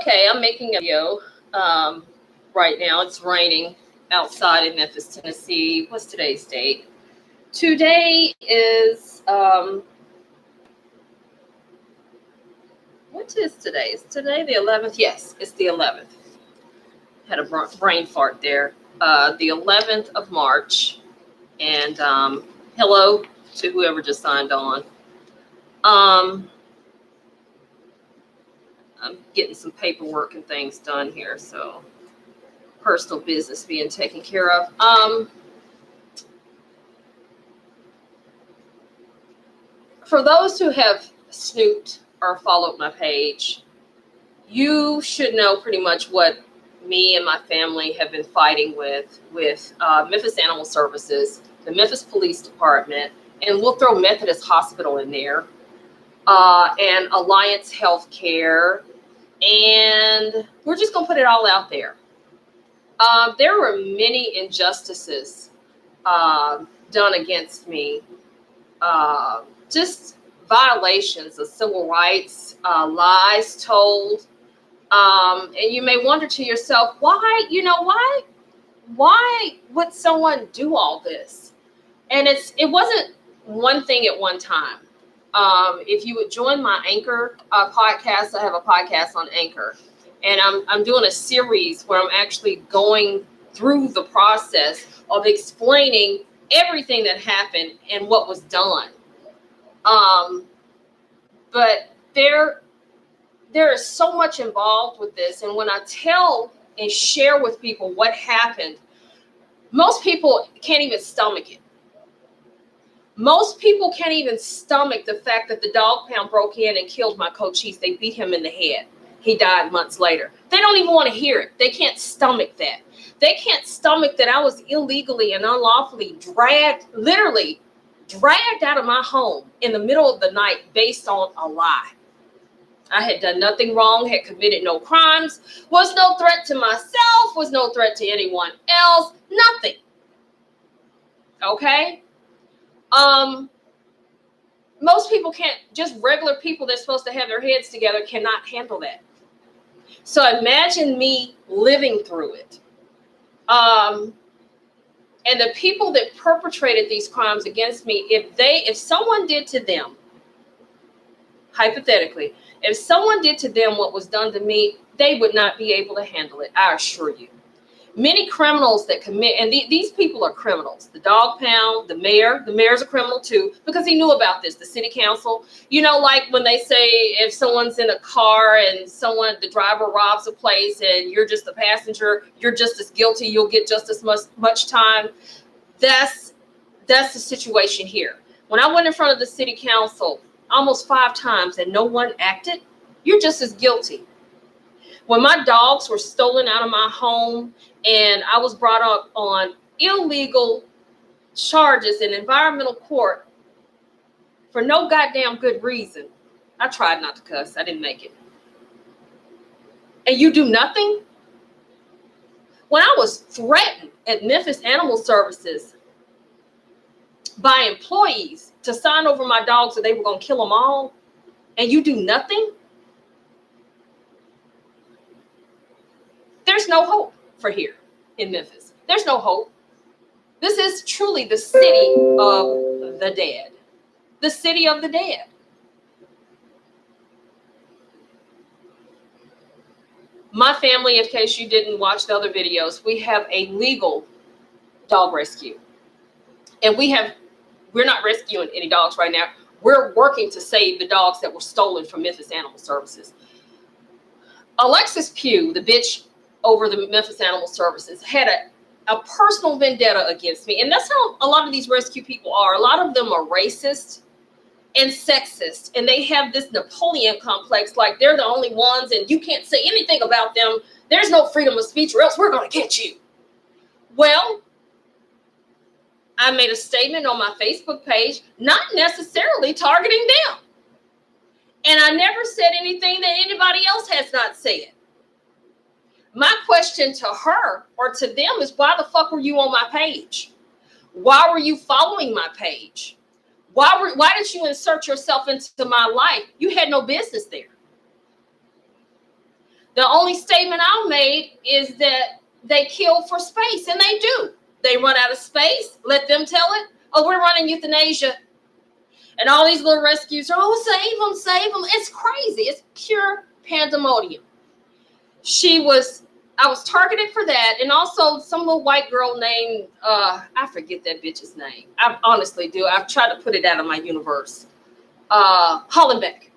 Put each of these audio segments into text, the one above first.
Okay, I'm making a video right now. It's raining outside in Memphis, Tennessee. What's today's date? Today is, what is today? Is today the 11th? Yes, it's the 11th. Had a brain fart there. The 11th of March. And hello to whoever just signed on. I'm getting some paperwork and things done here, so personal business being taken care of. For those who have snooped or followed my page, you should know pretty much what me and my family have been fighting with Memphis Animal Services, the Memphis Police Department, and we'll throw Methodist Hospital in there, and Alliance Healthcare, and we're just gonna put it all out there. There were many injustices done against me, just violations of civil rights, lies told, and you may wonder to yourself, why would someone do all this? And it wasn't one thing at one time. If you would join my Anchor podcast, I have a podcast on Anchor, and I'm doing a series where I'm actually going through the process of explaining everything that happened and what was done. But there is so much involved with this, and when I tell and share with people what happened, most people can't even stomach it. Most people can't even stomach the fact that the dog pound broke in and killed my co-chief. They beat him in the head. He died months later. They don't even want to hear it. They can't stomach that. They can't stomach that I was illegally and unlawfully literally dragged out of my home in the middle of the night based on a lie. I had done nothing wrong, had committed no crimes, was no threat to myself, was no threat to anyone else, nothing. Okay? Most people can't, just regular people that's supposed to have their heads together cannot handle that. So imagine me living through it. And the people that perpetrated these crimes against me, if someone did to them, hypothetically, if someone did to them what was done to me, they would not be able to handle it, I assure you. Many criminals that commit, and these people are criminals. The dog pound, the mayor's a criminal too, because he knew about this, the city council. You know, like when they say if someone's in a car and the driver robs a place and you're just the passenger, you're just as guilty, you'll get just as much time. That's the situation here. When I went in front of the city council almost 5 times and no one acted, you're just as guilty. When my dogs were stolen out of my home and I was brought up on illegal charges in environmental court for no goddamn good reason, I tried not to cuss. I didn't make it. And you do nothing? When I was threatened at Memphis Animal Services by employees to sign over my dogs or they were going to kill them all, and you do nothing? There's no hope for here in Memphis. There's no hope. This is truly the city of the dead. The city of the dead. My family, in case you didn't watch the other videos, we have a legal dog rescue. And we're not rescuing any dogs right now. We're working to save the dogs that were stolen from Memphis Animal Services. Alexis Pugh, the bitch over the Memphis Animal Services, had a personal vendetta against me. And that's how a lot of these rescue people are. A lot of them are racist and sexist. And they have this Napoleon complex, like they're the only ones and you can't say anything about them. There's no freedom of speech or else we're going to get you. Well, I made a statement on my Facebook page, not necessarily targeting them. And I never said anything that anybody else has not said. My question to her or to them is, why the fuck were you on my page? Why were you following my page? Why did you insert yourself into my life? You had no business there. The only statement I made is that they kill for space, and they do. They run out of space. Let them tell it. Oh, we're running euthanasia. And all these little rescues are, oh, save them, save them. It's crazy. It's pure pandemonium. I was targeted for that. And also some little white girl named, I forget that bitch's name. I honestly do. I've tried to put it out of my universe. Hollenbeck.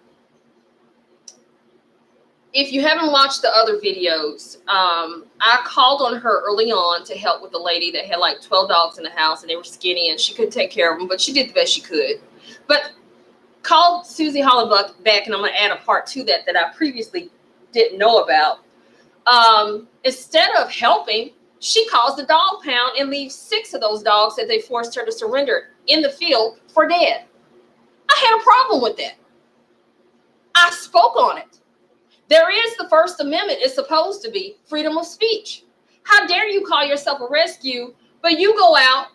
If you haven't watched the other videos, I called on her early on to help with the lady that had like 12 dogs in the house and they were skinny and she couldn't take care of them, but she did the best she could. But called Susie Hollenbeck back, and I'm going to add a part to that I previously didn't know about. Instead of helping, she calls the dog pound and leaves 6 of those dogs that they forced her to surrender in the field for dead. I had a problem with that. I spoke on it. There is the First Amendment. It's supposed to be freedom of speech. How dare you call yourself a rescue, but you go out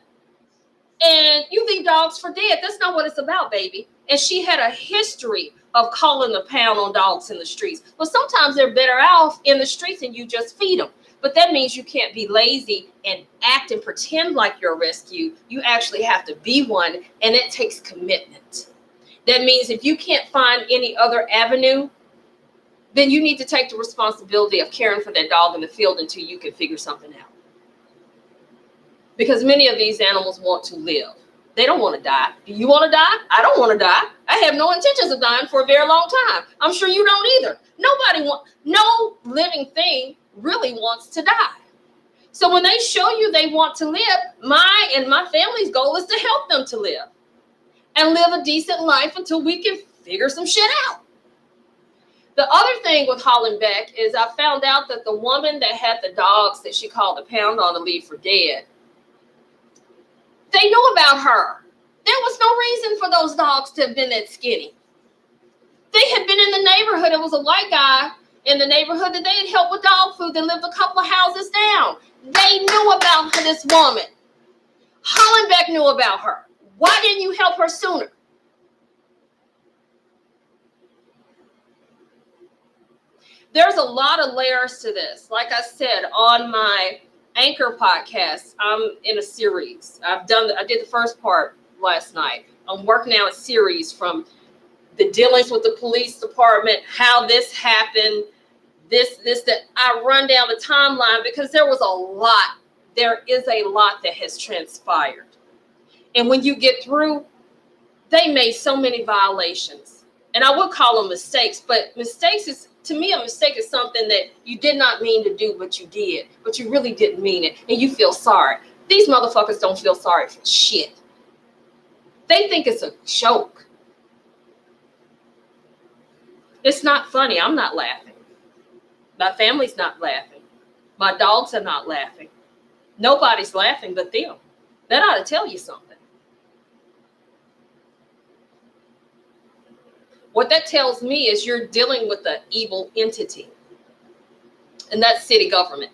and you leave dogs for dead? That's not what it's about, baby. And she had a history of calling the pound on dogs in the streets. But sometimes they're better off in the streets and you just feed them. But that means you can't be lazy and act and pretend like you're a rescue. You actually have to be one, and it takes commitment. That means if you can't find any other avenue, then you need to take the responsibility of caring for that dog in the field until you can figure something out. Because many of these animals want to live. They don't want to die. Do you want to die? I don't want to die. I have no intentions of dying for a very long time. I'm sure you don't either. No living thing really wants to die. So when they show you they want to live, my and my family's goal is to help them to live and live a decent life until we can figure some shit out. The other thing with Hollenbeck is I found out that the woman that had the dogs that she called the pound on to leave for dead, they knew about her. There was no reason for those dogs to have been that skinny. They had been in the neighborhood. It was a white guy in the neighborhood that they had helped with dog food that lived a couple of houses down. They knew about this woman. Hollenbeck knew about her. Why didn't you help her sooner? There's a lot of layers to this. Like I said, on my Anchor podcast, I'm in a series. I did the first part last night. I'm working out a series from the dealings with the police department, how this happened, that. I run down the timeline because there is a lot that has transpired. And when you get through, they made so many violations. And I would call them mistakes, but to me, a mistake is something that you did not mean to do, but you did. But you really didn't mean it, and you feel sorry. These motherfuckers don't feel sorry for shit. They think it's a joke. It's not funny. I'm not laughing. My family's not laughing. My dogs are not laughing. Nobody's laughing but them. That ought to tell you something. What that tells me is you're dealing with an evil entity, and that's city government.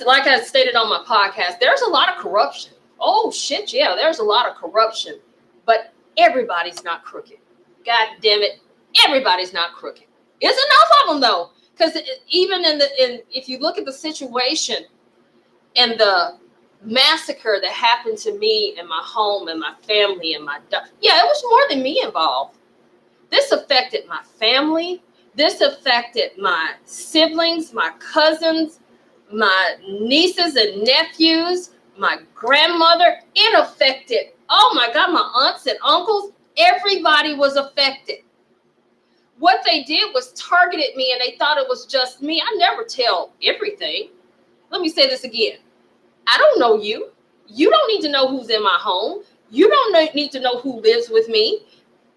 Like I stated on my podcast, there's a lot of corruption. Oh, shit, yeah, there's a lot of corruption, but everybody's not crooked. God damn it, everybody's not crooked. There's enough of them, though, because even if you look at the situation and the massacre that happened to me and my home and my family and it was more than me involved. This affected my family. This affected my siblings, my cousins, my nieces and nephews, my grandmother. It affected, oh my God, my aunts and uncles. Everybody was affected. What they did was targeted me, and they thought it was just me. I never tell everything. Let me say this again. I don't know you. You don't need to know who's in my home. You don't need to know who lives with me.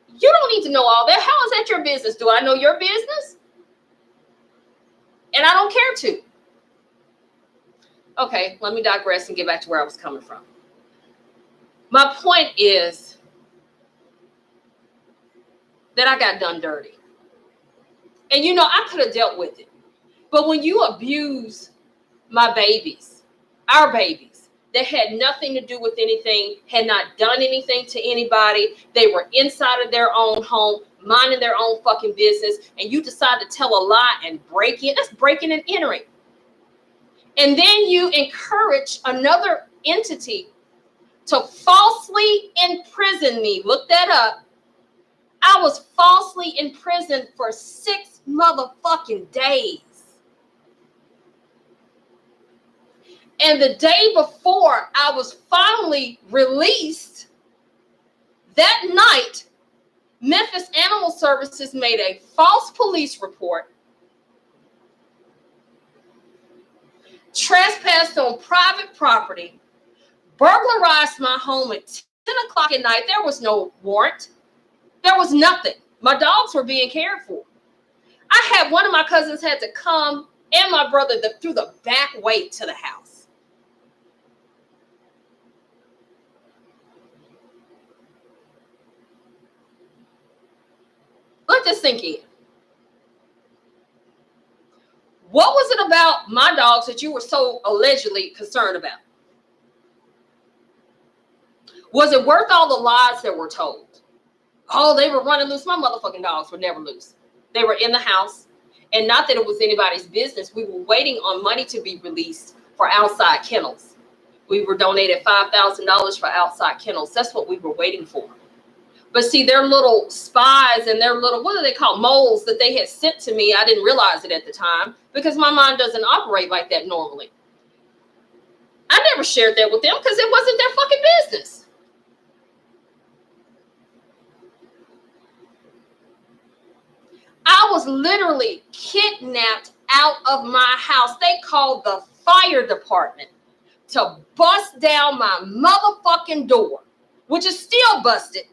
You don't need to know all that. How is that your business? Do I know your business? And I don't care to. Okay, let me digress and get back to where I was coming from. My point is that I got done dirty. And I could have dealt with it. But when you abuse my babies, our babies, that had nothing to do with anything, had not done anything to anybody, they were inside of their own home, minding their own fucking business, and you decide to tell a lie and break in. That's breaking and entering. And then you encourage another entity to falsely imprison me. Look that up. I was falsely imprisoned for 6 motherfucking days. And the day before I was finally released, that night, Memphis Animal Services made a false police report, trespassed on private property, burglarized my home at 10 o'clock at night. There was no warrant. There was nothing. My dogs were being cared for. I had one of my cousins had to come, and my brother through the back way to the house. Let this sink in. What was it about my dogs that you were so allegedly concerned about? Was it worth all the lies that were told? Oh, they were running loose. My motherfucking dogs were never loose. They were in the house. And not that it was anybody's business. We were waiting on money to be released for outside kennels. We were donated $5,000 for outside kennels. That's what we were waiting for. But see, their little spies and their little, what do they call, moles that they had sent to me, I didn't realize it at the time because my mind doesn't operate like that normally. I never shared that with them because it wasn't their fucking business. I was literally kidnapped out of my house. They called the fire department to bust down my motherfucking door, which is still busted.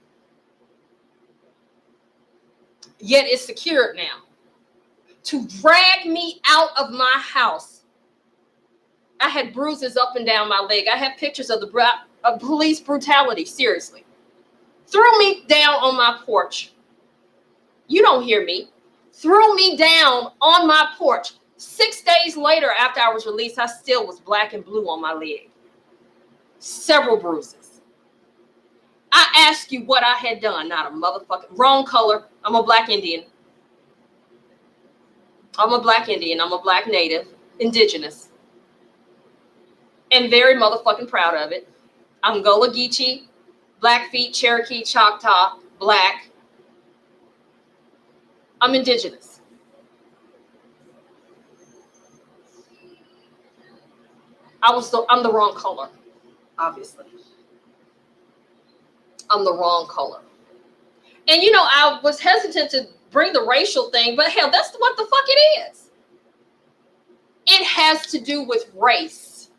Yet it's secured now. To drag me out of my house. I had bruises up and down my leg. I have pictures of of police brutality, seriously. Threw me down on my porch. You don't hear me. Threw me down on my porch. 6 days later, after I was released, I still was black and blue on my leg. Several bruises. I asked you what I had done. Not a motherfucking wrong color. I'm a black Indian. I'm a black Indian. I'm a black native, indigenous. And very motherfucking proud of it. I'm GULLAH, GEECHEE, BLACKFEET, CHEROKEE, CHOCTAW, black. I'm indigenous. I'm the wrong color, obviously. I'm the wrong color. And you know, I was hesitant to bring the racial thing, but hell, that's what the fuck it is. It has to do with race.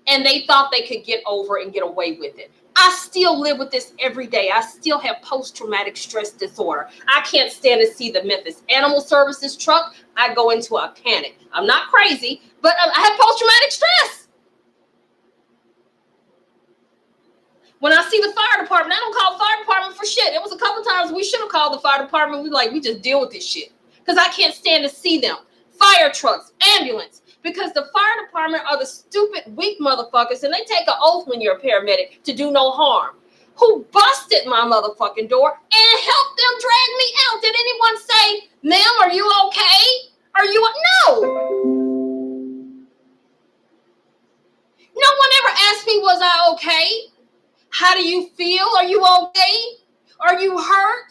And they thought they could get over and get away with it. I still live with this every day. I still have post-traumatic stress disorder. I can't stand to see the Memphis Animal Services truck. I go into a panic. I'm not crazy, but I have post-traumatic stress. When I see the fire department, I don't call the fire department for shit. It was a couple times we should have called the fire department. We just deal with this shit because I can't stand to see them. Fire trucks, ambulance. Because the fire department are the stupid, weak motherfuckers, and they take an oath when you're a paramedic to do no harm. Who busted my motherfucking door and helped them drag me out? Did anyone say, ma'am, are you okay? Are you, no. No one ever asked me, was I okay? How do you feel? Are you okay? Are you hurt?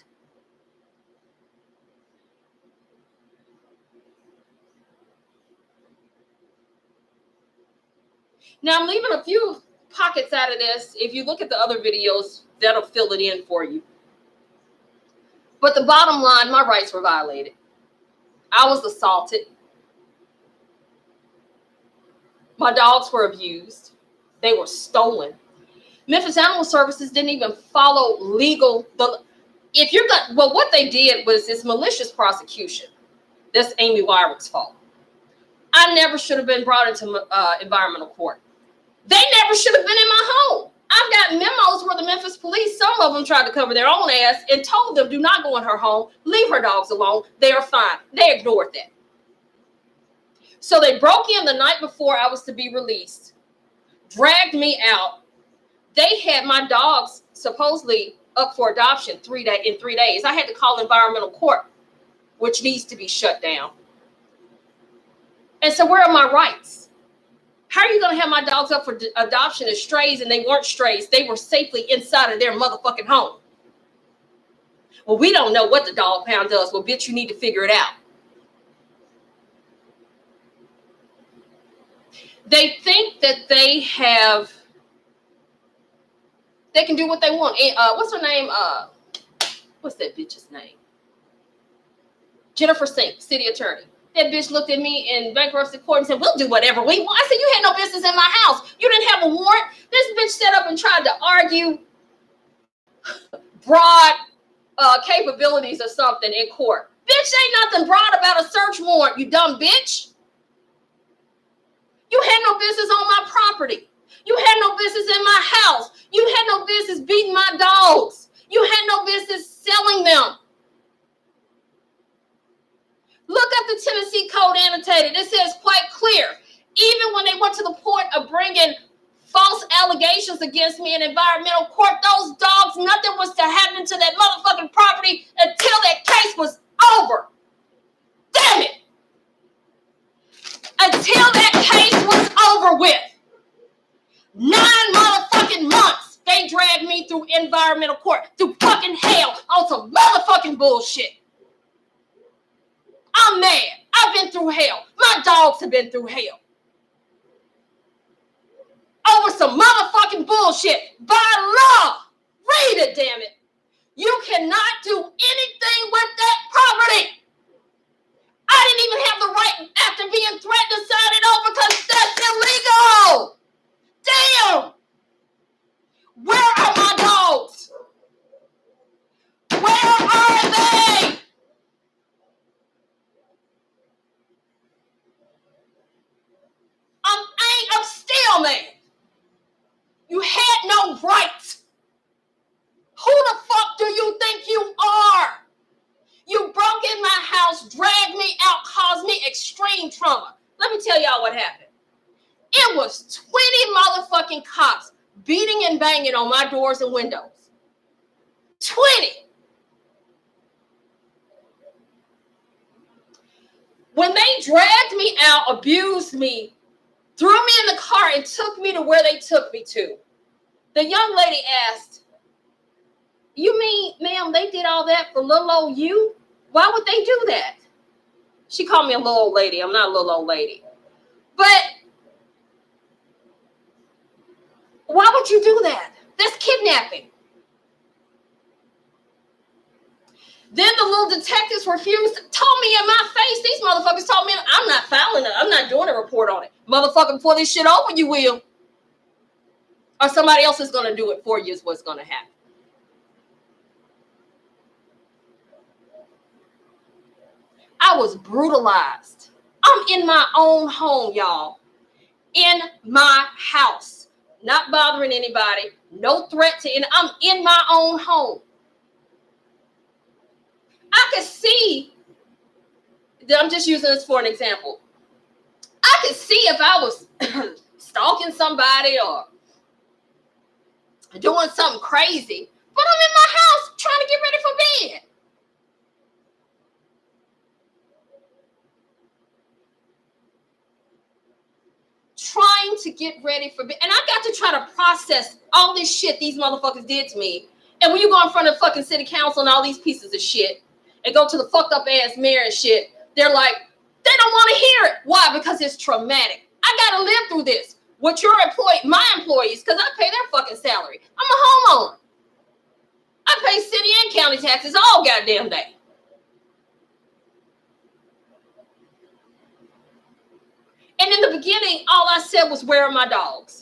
Now, I'm leaving a few pockets out of this. If you look at the other videos, that'll fill it in for you. But the bottom line, my rights were violated. I was assaulted. My dogs were abused. They were stolen. Memphis Animal Services didn't even follow legal. What they did was this malicious prosecution. That's Amy Wyrick's fault. I never should have been brought into environmental court. They never should have been in my home. I've got memos where the Memphis police, some of them tried to cover their own ass and told them, do not go in her home. Leave her dogs alone. They are fine. They ignored that. So they broke in the night before I was to be released, dragged me out. They had my dogs supposedly up for adoption in 3 days. I had to call environmental court, which needs to be shut down. And so where are my rights? How are you going to have my dogs up for adoption as strays, and they weren't strays? They were safely inside of their motherfucking home. Well, we don't know what the dog pound does. Well, bitch, you need to figure it out. They think that they can do what they want. What's her name? What's that bitch's name? Jennifer Sink, city attorney. That bitch looked at me in bankruptcy court and said, we'll do whatever we want. I said, you had no business in my house. You didn't have a warrant. This bitch set up and tried to argue broad capabilities or something in court. Bitch, ain't nothing broad about a search warrant, you dumb bitch. You had no business on my property. You had no business in my house. You had no business beating my dogs. You had no business selling them. Look up the Tennessee Code annotated. It says quite clear. Even when they went to the point of bringing false allegations against me in environmental court, those dogs, nothing was to happen to that motherfucking property until that case was over. Damn it. Until that case was over with. 9 motherfucking months they dragged me through environmental court, through fucking hell, on some motherfucking bullshit. I'm mad. I've been through hell. My dogs have been through hell. Over some motherfucking bullshit. By law. Read it, damn it. You cannot do anything with that property. I didn't even have the right, after being threatened, to sign it over because that's illegal. Damn. Where are my dogs? Where are they? I'm still mad. You had no right. Who the fuck do you think you are? You broke in my house, dragged me out, caused me extreme trauma. Let me tell y'all what happened. It was 20 motherfucking cops beating and banging on my doors and windows. 20. When they dragged me out, abused me, threw me in the car and took me to where they took me to, the young lady asked, you mean, ma'am, they did all that for little old you? Why would they do that? She called me a little old lady. I'm not a little old lady. But why would you do that? That's kidnapping. Then the little detectives refused, told me in my face, these motherfuckers told me, I'm not filing it. I'm not doing a report on it. Motherfucker, before this shit over, you will. Or somebody else is going to do it for you is what's going to happen. I was brutalized. I'm in my own home, y'all. In my house. Not bothering anybody. No threat to any. I'm in my own home. I could see, I'm just using this for an example. I could see if I was stalking somebody or doing something crazy, but I'm in my house trying to get ready for bed. Trying to get ready for bed. And I got to try to process all this shit these motherfuckers did to me. And when you go in front of fucking city council and all these pieces of shit, and go to the fucked up ass mayor and shit, they're like, they don't want to hear it. Why? Because it's traumatic. I gotta live through this with your my employees, because I pay their fucking salary. I'm a homeowner. I pay city and county taxes all goddamn day. And in the beginning, all I said was, where are my dogs?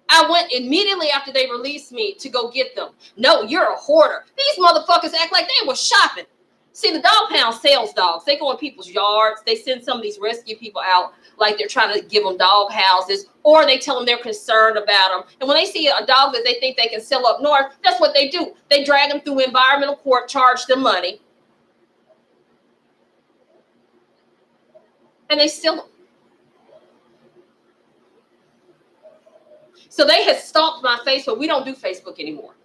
I went immediately after they released me to go get them. No, you're a hoarder. These motherfuckers act like they were shopping. See, the dog pound sells dogs. They go in people's yards. They send some of these rescue people out like they're trying to give them dog houses, or they tell them they're concerned about them. And when they see a dog that they think they can sell up north, that's what they do. They drag them through environmental court, charge them money, and they steal them. So they had stalked my Facebook. We don't do Facebook anymore.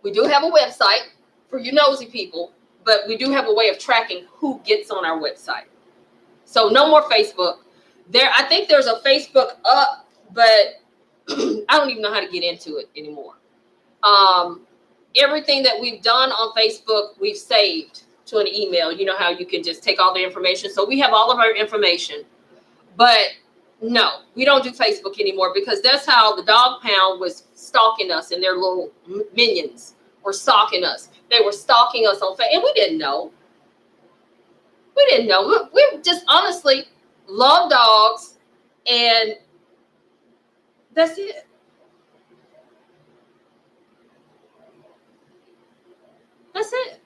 We do have a website for you nosy people, but we do have a way of tracking who gets on our website. So no more Facebook. I think there's a Facebook up, but I don't even know how to get into it anymore. Everything that we've done on Facebook, we've saved to an email. You know how you can just take all the information. So we have all of our information, but no, we don't do Facebook anymore because that's how the dog pound was stalking us, and their little minions were stalking us. They were stalking us on Facebook, and we didn't know. We didn't know. We just honestly love dogs, and that's it. That's it.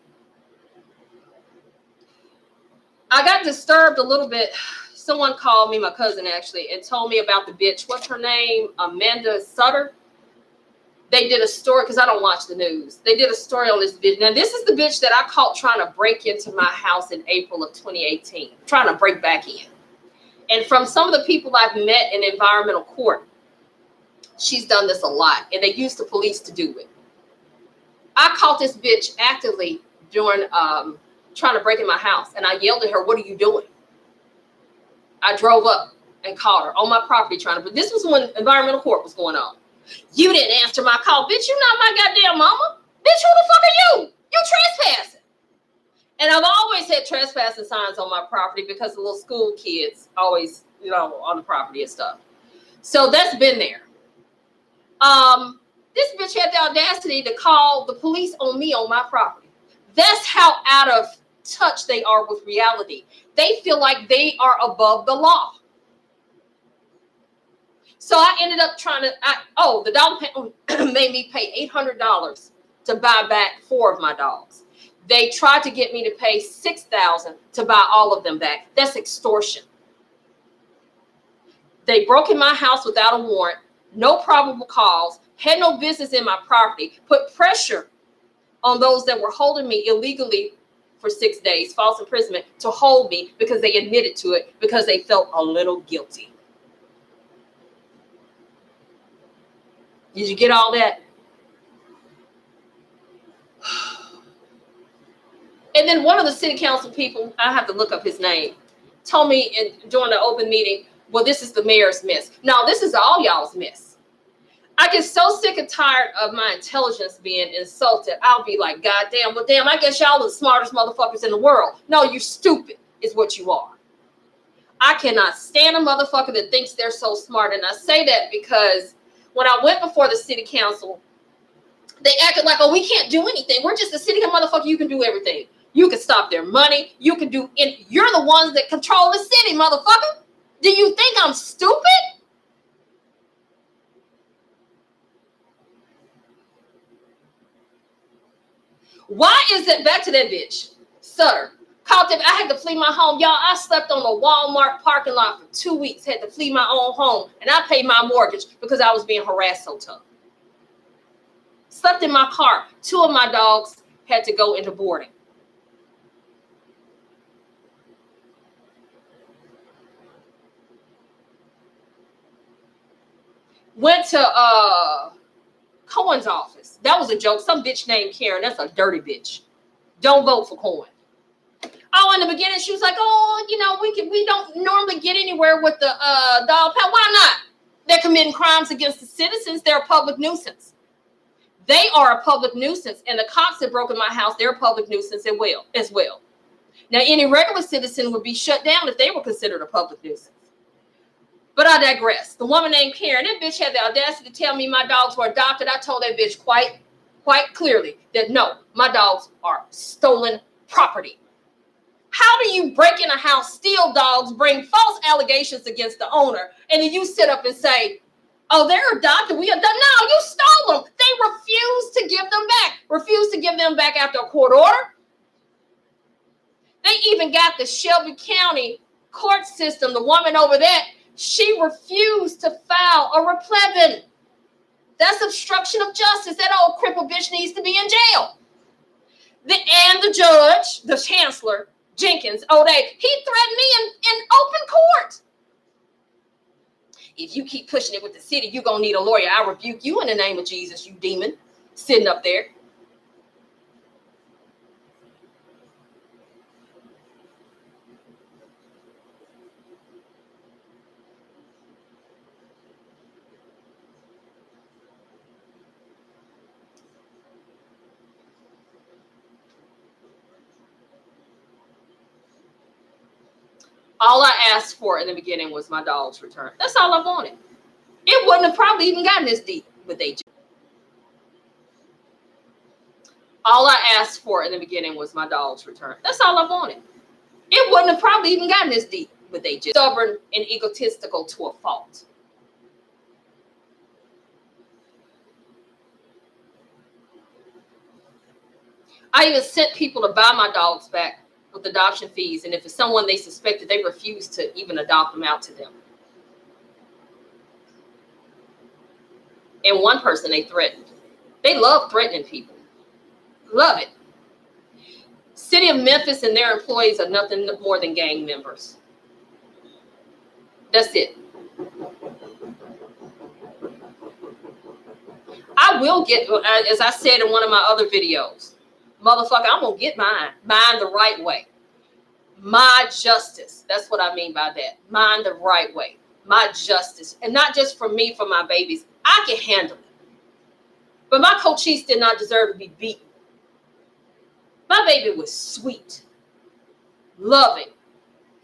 I got disturbed a little bit. Someone called me, my cousin actually, and told me about the bitch. What's her name? Amanda Sutter. They did a story, because I don't watch the news. They did a story on this bitch. Now, this is the bitch that I caught trying to break into my house in April of 2018, trying to break back in. And from some of the people I've met in environmental court, she's done this a lot, and they used the police to do it. I caught this bitch actively during trying to break in my house, and I yelled at her, "What are you doing?" I drove up and caught her on my property trying to, but this was when environmental court was going on. "You didn't answer my call, bitch. You not my goddamn mama. Bitch, who the fuck are you? You trespassing." And I've always had trespassing signs on my property because the little school kids always, you know, on the property and stuff. So that's been there. This bitch had the audacity to call the police on me on my property. That's how out of touch they are with reality. They feel like they are above the law. So I ended up trying to, the dog pound made me pay $800 to buy back 4 of my dogs. They tried to get me to pay $6,000 to buy all of them back. That's extortion. They broke in my house without a warrant, no probable cause, had no business in my property, put pressure on those that were holding me illegally for 6 days, false imprisonment, to hold me because they admitted to it because they felt a little guilty. Did you get all that? And then one of the city council people, I have to look up his name, told me during the open meeting, well, this is the mayor's miss. No, this is all y'all's miss. I get so sick and tired of my intelligence being insulted. I'll be like, God damn, well, damn, I guess y'all are the smartest motherfuckers in the world. No, you're stupid is what you are. I cannot stand a motherfucker that thinks they're so smart. And I say that because when I went before the city council, they acted like, oh, we can't do anything. We're just a city motherfucker. You can do everything. You can stop their money. You can do it. You're the ones that control the city, motherfucker. Do you think I'm stupid? Why is it back to that bitch? Sutter. Called them. I had to flee my home. Y'all, I slept on a Walmart parking lot for 2 weeks. Had to flee my own home. And I paid my mortgage because I was being harassed so tough. Slept in my car. 2 of my dogs had to go into boarding. Went to Cohen's office. That was a joke. Some bitch named Karen. That's a dirty bitch. Don't vote for Cohen. Oh, in the beginning, she was like, oh, you know, we don't normally get anywhere with the dog pound. Why not? They're committing crimes against the citizens. They're a public nuisance. They are a public nuisance. And the cops that broke in my house, they're a public nuisance as well. Now, any regular citizen would be shut down if they were considered a public nuisance. But I digress. The woman named Karen, that bitch had the audacity to tell me my dogs were adopted. I told that bitch quite clearly that no, my dogs are stolen property. How do you break in a house, steal dogs, bring false allegations against the owner, and then you sit up and say, oh, they're adopted, we adopted? No, you stole them. They refused to give them back. Refused to give them back after a court order. They even got the Shelby County court system, the woman over there, she refused to file a REPLEVIN. That's obstruction of justice. That old cripple bitch needs to be in jail. And the judge, the chancellor, Jenkins, he threatened me in open court. If you keep pushing it with the city, you're going to need a lawyer. I rebuke you in the name of Jesus, you demon, sitting up there. All I asked for in the beginning was my dog's return. That's all I wanted. It wouldn't have probably even gotten this deep, but they just. All I asked for in the beginning was my dog's return. That's all I wanted. It wouldn't have probably even gotten this deep, but they just stubborn and egotistical to a fault. I even sent people to buy my dogs back with adoption fees, and if it's someone they suspected, they refused to even adopt them out to them. And one person they threatened. They love threatening people. Love it. City of Memphis and their employees are nothing more than gang members. That's it. I will get, as I said in one of my other videos, motherfucker, I'm gonna get mine. Mine the right way. My justice. That's what I mean by that. Mine the right way. My justice. And not just for me, for my babies. I can handle it. But my Cochise did not deserve to be beaten. My baby was sweet, loving,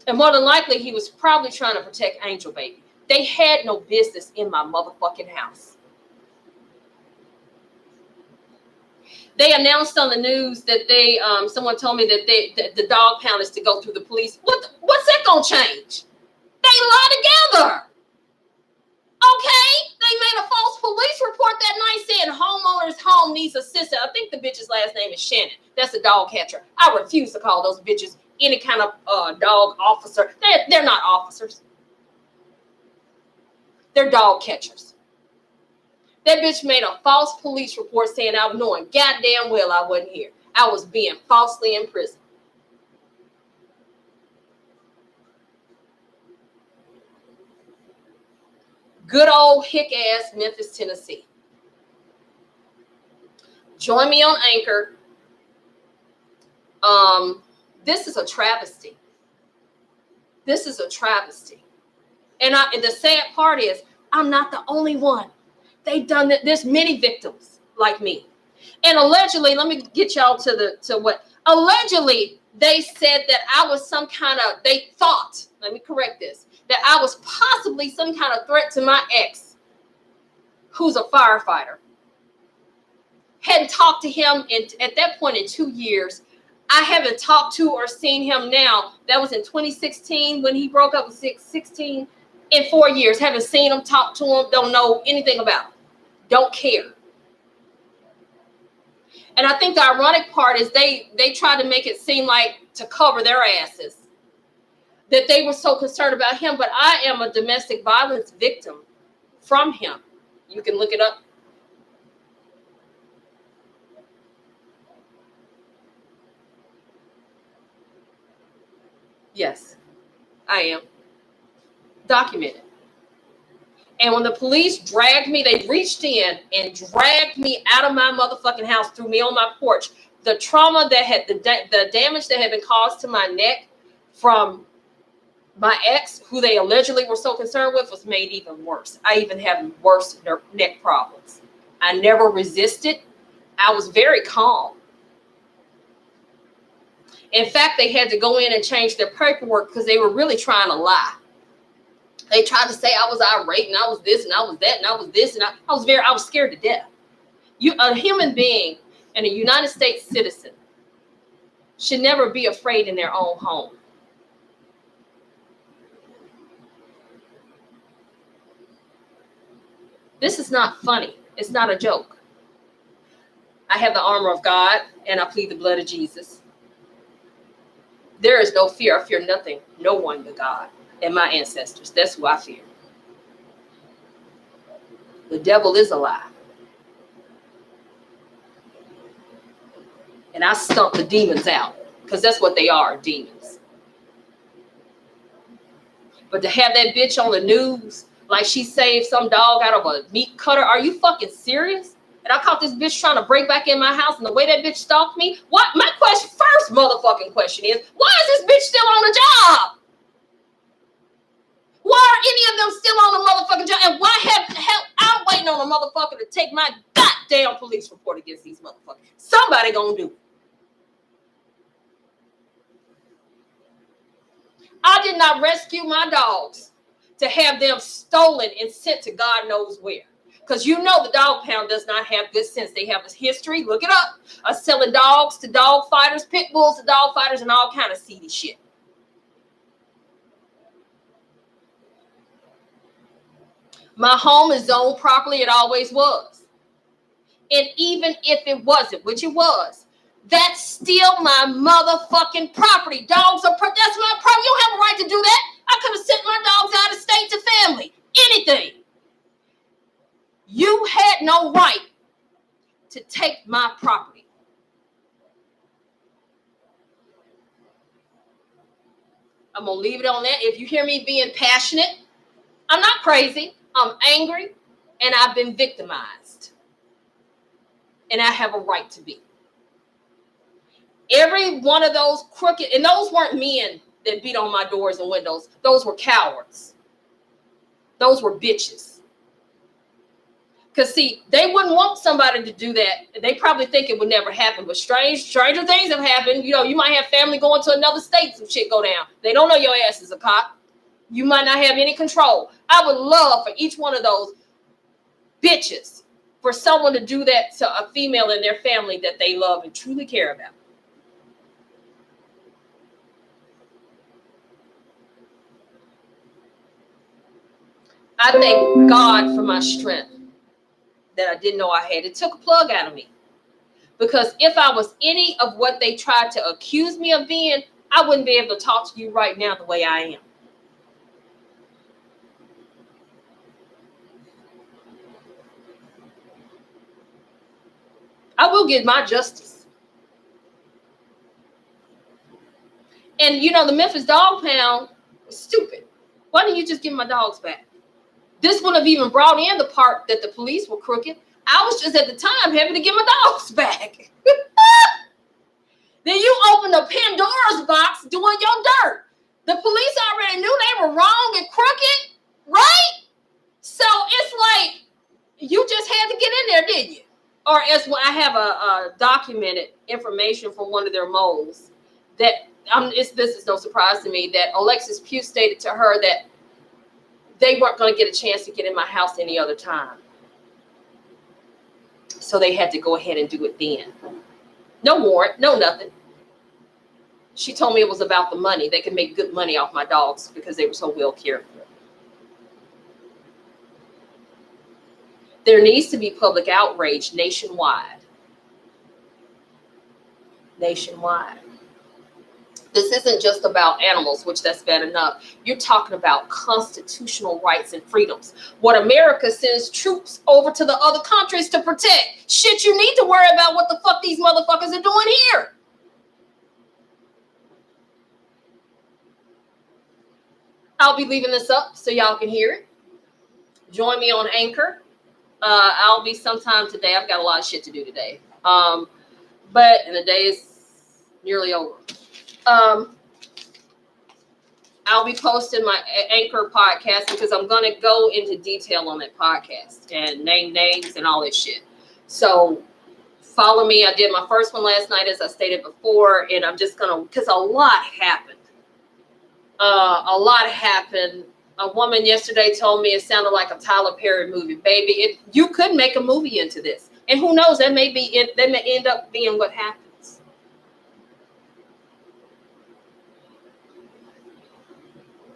and more than likely he was probably trying to protect Angel Baby. They had no business in my motherfucking house. They announced on the news that they, someone told me that the dog pound is to go through the police. What's that gonna change? They lie together. Okay, they made a false police report that night saying homeowner's home needs assistance. I think the bitch's last name is Shannon. That's a dog catcher. I refuse to call those bitches any kind of dog officer. They're not officers. They're dog catchers. That bitch made a false police report saying I was knowing goddamn well I wasn't here. I was being falsely imprisoned. Good old hick-ass Memphis, Tennessee. Join me on Anchor. This is a travesty. This is a travesty. And the sad part is, I'm not the only one. They've done it. There's many victims like me. And allegedly, let me get y'all to what. Allegedly, they said that I was some kind of, they thought, let me correct this, that I was possibly some kind of threat to my ex, who's a firefighter. Hadn't talked to him at that point in 2 years. I haven't talked to or seen him now. That was in 2016 when he broke up with 16. In 4 years, haven't seen him, talked to him, don't know anything about him, don't care. And I think the ironic part is they try to make it seem like, to cover their asses, that they were so concerned about him. But I am a domestic violence victim from him. You can look it up. Yes, I am. Documented. And when the police dragged me, they reached in and dragged me out of my motherfucking house, threw me on my porch. The trauma that had, the damage that had been caused to my neck from my ex, who they allegedly were so concerned with, was made even worse. I even have worse neck problems. I never resisted. I was very calm. In fact, they had to go in and change their paperwork because they were really trying to lie. They tried to say I was irate and I was this and I was that and I was this and I was scared to death. A human being and a United States citizen should never be afraid in their own home. This is not funny. It's not a joke. I have the armor of God and I plead the blood of Jesus. There is no fear. I fear nothing, no one but God and my ancestors. That's who I fear. The devil is a lie. And I stomp the demons out because that's what they are, demons. But to have that bitch on the news like she saved some dog out of a meat cutter, are you fucking serious? And I caught this bitch trying to break back in my house, and the way that bitch stalked me. What? My first motherfucking question is, why is this bitch still on the job? Why are any of them still on the motherfucking job? And why I'm waiting on a motherfucker to take my goddamn police report against these motherfuckers. Somebody gonna do it. I did not rescue my dogs to have them stolen and sent to God knows where. Because you know the dog pound does not have good sense. They have a history, look it up, of selling dogs to dog fighters, pit bulls to dog fighters, and all kind of seedy shit. My home is zoned properly. It always was. And even if it wasn't, which it was, that's still my motherfucking property. Dogs are, that's my property. You don't have a right to do that. I could have sent my dogs out of state to family. Anything. You had no right to take my property. I'm going to leave it on that. If you hear me being passionate, I'm not crazy. I'm angry, and I've been victimized. And I have a right to be. Every one of those crooked, and those weren't men that beat on my doors and windows. Those were cowards. Those were bitches. Because, see, they wouldn't want somebody to do that. They probably think it would never happen. But stranger things have happened. You know, you might have family going to another state, some shit go down. They don't know your ass is a cop. You might not have any control. I would love for each one of those bitches, for someone to do that to a female in their family that they love and truly care about. I thank God for my strength that I didn't know I had. It took a plug out of me. Because if I was any of what they tried to accuse me of being, I wouldn't be able to talk to you right now the way I am. I will get my justice. And, you know, the Memphis dog pound was stupid. Why didn't you just give my dogs back? This wouldn't have even brought in the part that the police were crooked. I was just at the time having to get my dogs back. Then you open the Pandora's box doing your dirt. The police already knew they were wrong and crooked, right? So it's like you just had to get in there, didn't you? Or as well, I have a documented information from one of their moles that this is no surprise to me that Alexis Pugh stated to her that they weren't going to get a chance to get in my house any other time. So they had to go ahead and do it then. No warrant, no nothing. She told me it was about the money. They could make good money off my dogs because they were so well cared for. There needs to be public outrage nationwide. Nationwide. This isn't just about animals, which that's bad enough. You're talking about constitutional rights and freedoms. What America sends troops over to the other countries to protect. Shit, you need to worry about what the fuck these motherfuckers are doing here. I'll be leaving this up so y'all can hear it. Join me on Anchor. I'll be sometime today. I've got a lot of shit to do today. And the day is nearly over. I'll be posting my Anchor podcast because I'm going to go into detail on that podcast and name names and all this shit. So follow me. I did my first one last night, as I stated before, and I'm just going to, because a lot happened. A woman yesterday told me it sounded like a Tyler Perry movie. Baby, you could make a movie into this. And who knows, that may end up being what happens.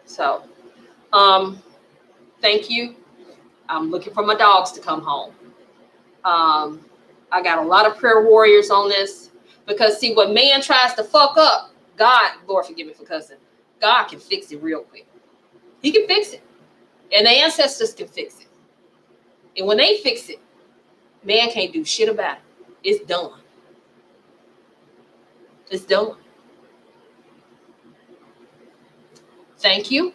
So, thank you. I'm looking for my dogs to come home. I got a lot of prayer warriors on this because, see, when man tries to fuck up, God, Lord forgive me for cussing, God can fix it real quick. He can fix it. And the ancestors can fix it. And when they fix it, man can't do shit about it. It's done. It's done. Thank you.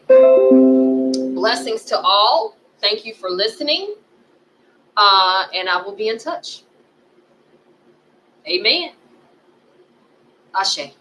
Blessings to all. Thank you for listening. And I will be in touch. Amen. Ashe.